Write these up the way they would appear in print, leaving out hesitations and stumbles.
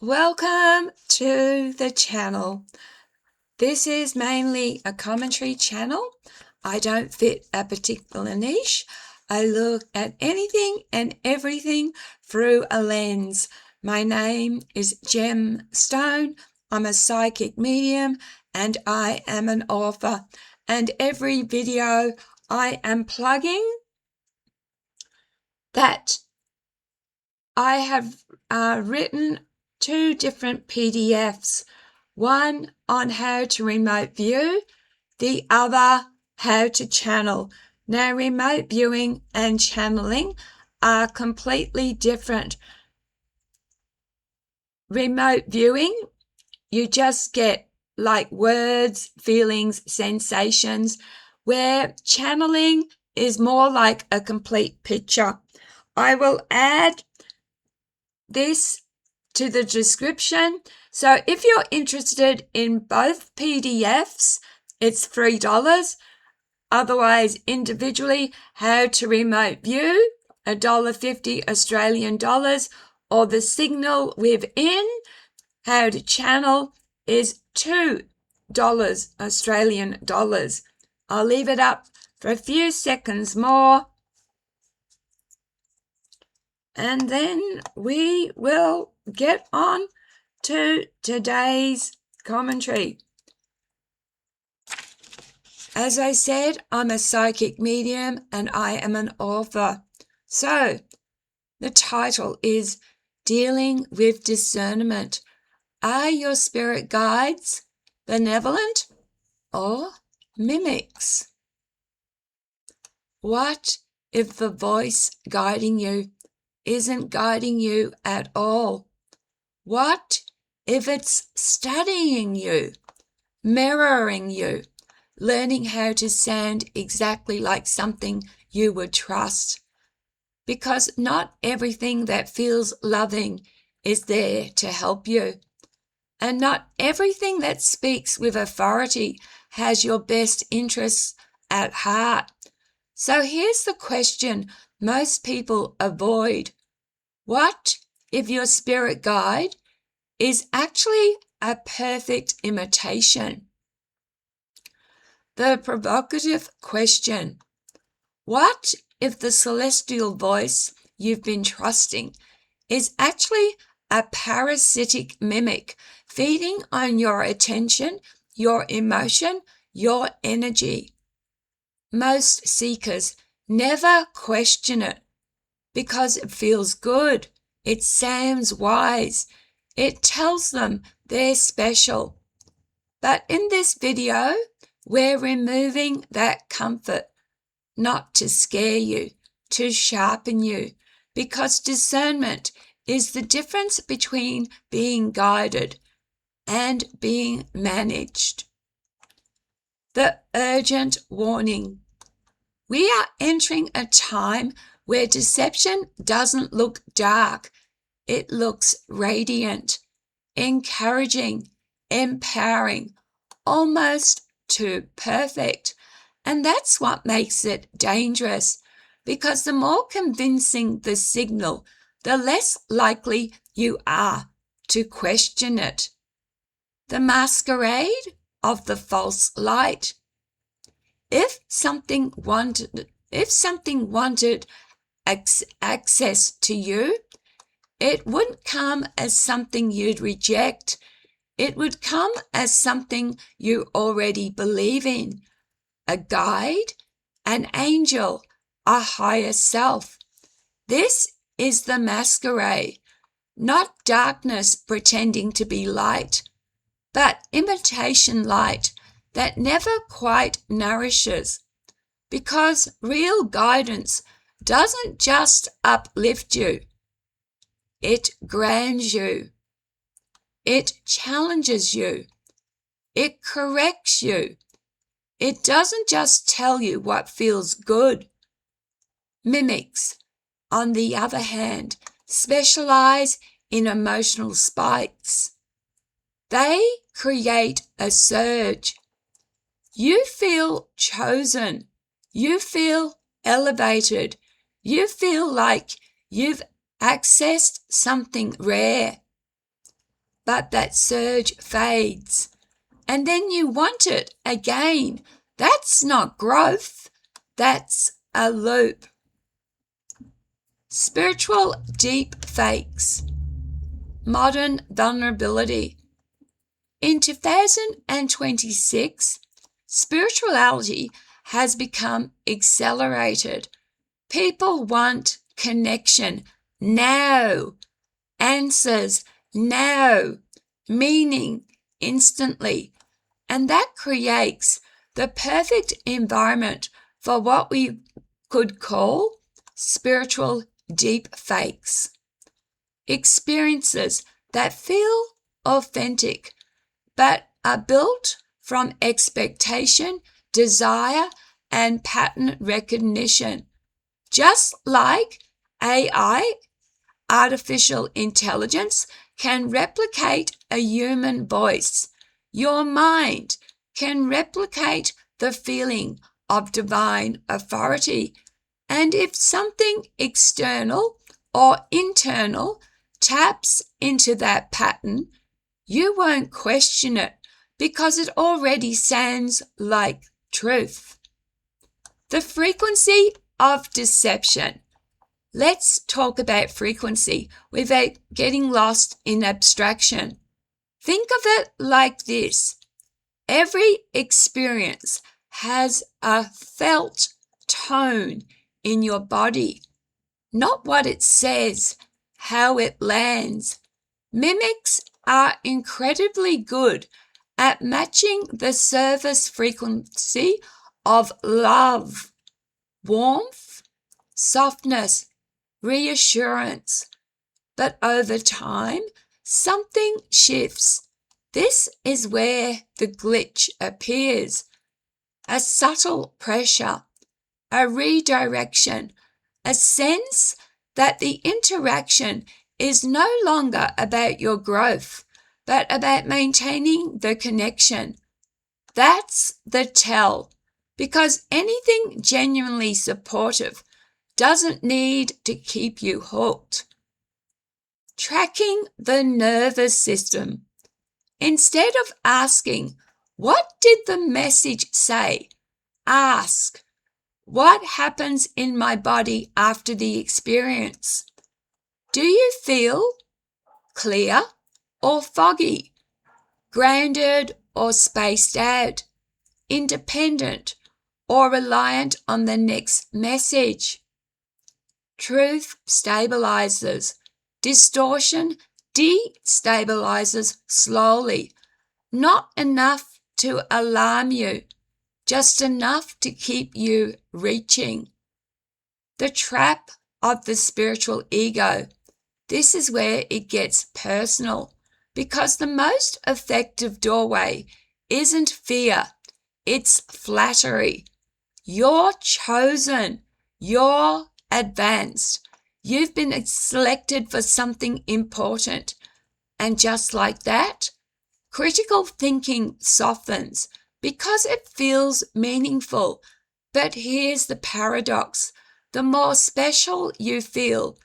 Welcome to the channel. This is mainly a commentary channel. I don't fit a particular niche. I look at anything and everything through a lens. My name is Gem Stone. I'm a psychic medium and I am an author. And every video I am plugging that I have written 2 different PDFs, one on how to remote view, the other how to channel. Now, remote viewing and channeling are completely different. Remote viewing, you just get like words, feelings, sensations, where channeling is more like a complete picture. I will add this to the description. So if you're interested in both PDFs, it's $3. Otherwise, individually, how to remote view, $1.50 Australian dollars, or the signal within, how to channel, is $2 Australian dollars. I'll leave it up for a few seconds more, and then we will get on to today's commentary. As I said, I'm a psychic medium and I am an author. So, the title is Dealing with Discernment. Are your spirit guides benevolent or mimics? What if the voice guiding you isn't guiding you at all? What if it's studying you, mirroring you, learning how to sound exactly like something you would trust? Because not everything that feels loving is there to help you. And not everything that speaks with authority has your best interests at heart. So here's the question most people avoid. What if your spirit guide is actually a perfect imitation? The provocative question: what if the celestial voice you've been trusting is actually a parasitic mimic, feeding on your attention, your emotion, your energy? Most seekers never question it because it feels good, it sounds wise, it tells them they're special. But in this video, we're removing that comfort, not to scare you, to sharpen you, because discernment is the difference between being guided and being managed. The urgent warning. We are entering a time where deception doesn't look dark. It looks radiant, encouraging, empowering, almost too perfect. And that's what makes it dangerous, because the more convincing the signal, the less likely you are to question it. The masquerade of the false light. If something wanted access to you, it wouldn't come as something you'd reject. It would come as something you already believe in. A guide, an angel, a higher self. This is the masquerade, not darkness pretending to be light, but imitation light that never quite nourishes. Because real guidance doesn't just uplift you, it grounds you, it challenges you, it corrects you. It doesn't just tell you what feels good. Mimics, on the other hand, specialize in emotional spikes. They create a surge. You feel chosen. You feel elevated. You feel like you've accessed something rare. but that surge fades. And then you want it again. That's not growth. That's a loop. Spiritual deep fakes. Modern vulnerability. In 2026, spirituality has become accelerated. People want connection now, answers now, meaning instantly. And that creates the perfect environment for what we could call spiritual deep fakes. Experiences that feel authentic but are built from expectation, desire, and pattern recognition. Just like AI, artificial intelligence, can replicate a human voice, your mind can replicate the feeling of divine authority. And if something external or internal taps into that pattern, you won't question it because it already sounds like truth. The frequency of deception. Let's talk about frequency without getting lost in abstraction. Think of it like this. Every experience has a felt tone in your body, not what it says, how it lands. Mimics are incredibly good at matching the surface frequency of love, warmth, softness, reassurance. But over time, something shifts. This is where the glitch appears. A subtle pressure, a redirection, a sense that the interaction is no longer about your growth, but about maintaining the connection. That's the tell, because anything genuinely supportive doesn't need to keep you hooked. Tracking the nervous system. Instead of asking, what did the message say? Ask, what happens in my body after the experience? Do you feel clear or foggy, grounded or spaced out, independent or reliant on the next message? Truth stabilizes. Distortion destabilizes slowly. Not enough to alarm you, just enough to keep you reaching. The trap of the spiritual ego. This is where it gets personal, because the most effective doorway isn't fear, it's flattery. You're chosen. You're advanced. You've been selected for something important. And just like that, critical thinking softens because it feels meaningful. But here's the paradox. The more special you feel,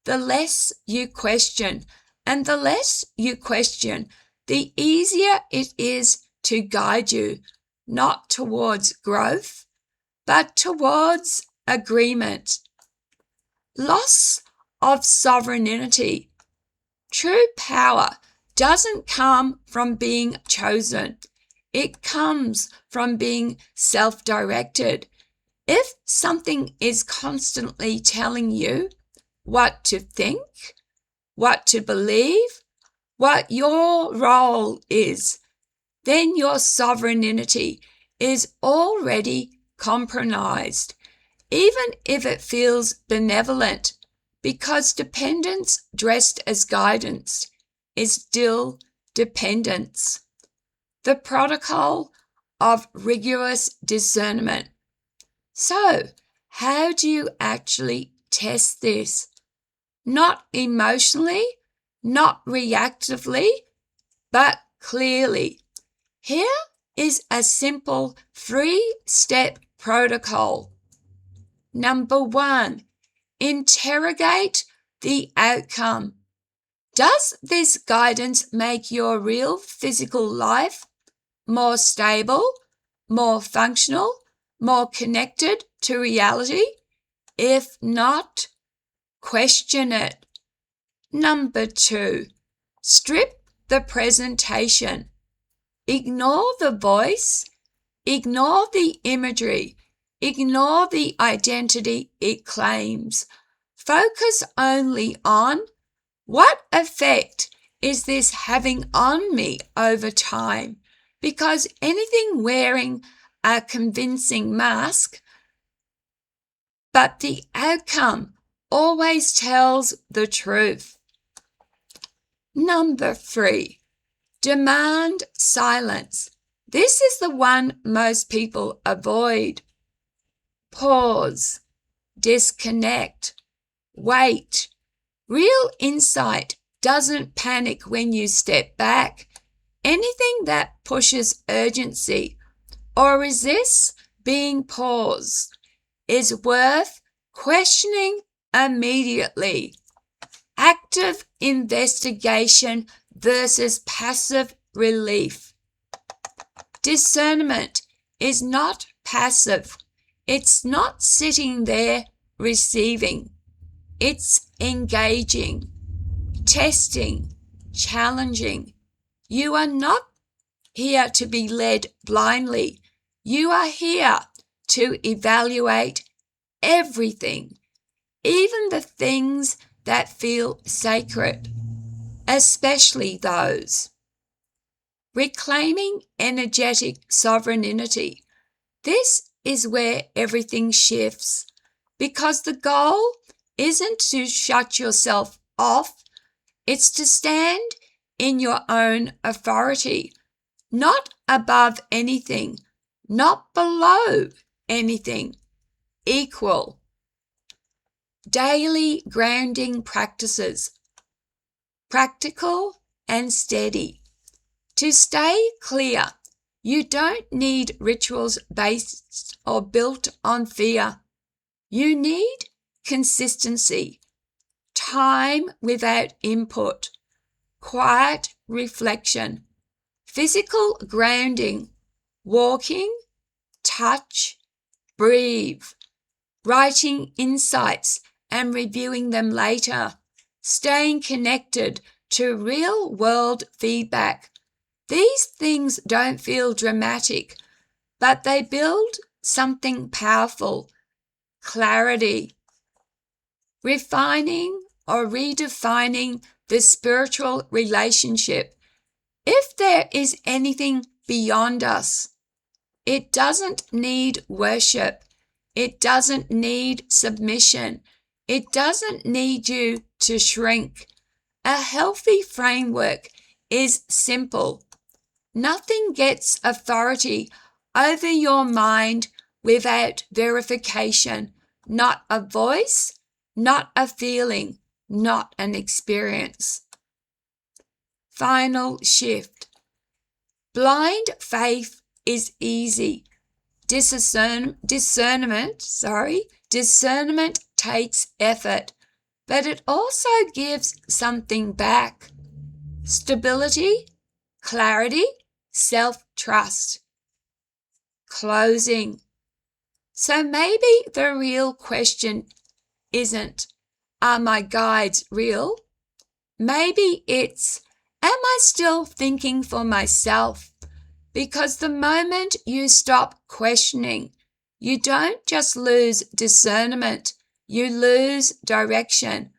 the less you question. And the less you question, the easier it is to guide you, not towards growth, but towards agreement. Loss of sovereignty. True power doesn't come from being chosen. It comes from being self-directed. If something is constantly telling you what to think, what to believe, what your role is, then your sovereignty is already compromised, even if it feels benevolent, because dependence dressed as guidance is still dependence. The protocol of rigorous discernment. So, how do you actually test this? Not emotionally, not reactively, but clearly. Here is a simple 3-step protocol. Number 1, interrogate the outcome. Does this guidance make your real physical life more stable, more functional, more connected to reality? If not, question it. Number 2, strip the presentation. Ignore the voice, ignore the imagery, ignore the identity it claims. Focus only on what effect is this having on me over time? Because anything wearing a convincing mask, but the outcome always tells the truth. Number 3, demand silence. This is the one most people avoid. Pause, disconnect, wait. Real insight doesn't panic when you step back. Anything that pushes urgency or resists being paused is worth questioning immediately. Active investigation versus passive relief. Discernment is not passive. It's not sitting there receiving. It's engaging, testing, challenging. You are not here to be led blindly. You are here to evaluate everything, even the things that feel sacred, especially those. Reclaiming energetic sovereignty. This is where everything shifts, because the goal isn't to shut yourself off, it's to stand in your own authority, not above anything, not below anything, equal. Daily grounding practices, practical and steady. To stay clear, you don't need rituals based or built on fear. You need consistency, time without input, quiet reflection, physical grounding, walking, touch, breathe, writing insights and reviewing them later, staying connected to real-world feedback. These things don't feel dramatic, but they build something powerful, clarity. Refining or redefining the spiritual relationship. If there is anything beyond us, it doesn't need worship. It doesn't need submission. It doesn't need you to shrink. A healthy framework is simple. Nothing gets authority over your mind without verification. Not a voice, not a feeling, not an experience. Final shift. Blind faith is easy. Discernment takes effort, but it also gives something back. Stability, clarity, self-trust. Closing. So maybe the real question isn't, are my guides real? Maybe it's, am I still thinking for myself? Because the moment you stop questioning, you don't just lose discernment, you lose direction.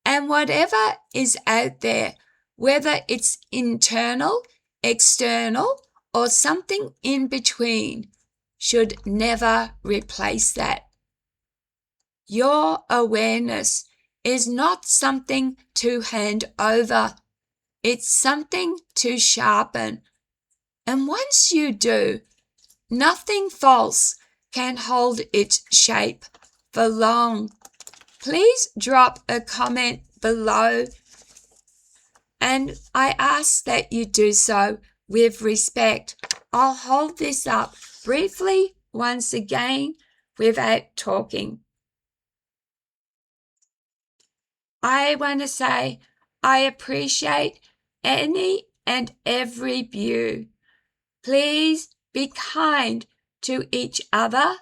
And whatever is out there, whether it's internal, external, or something in between, should never replace that. Your awareness is not something to hand over. It's something to sharpen. And once you do, nothing false can hold its shape for long. Please drop a comment below, and I ask that you do so with respect. I'll hold this up briefly once again without talking. I want to say I appreciate any and every view. Please be kind to each other.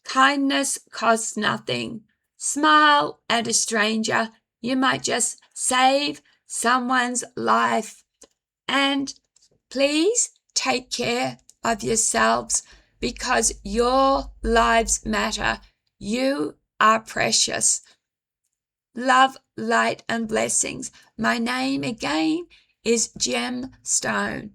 Kindness costs nothing. Smile at a stranger. You might just save someone's life. And please take care of yourselves because your lives matter. You are precious. Love, light, and blessings. My name again is Gemstone.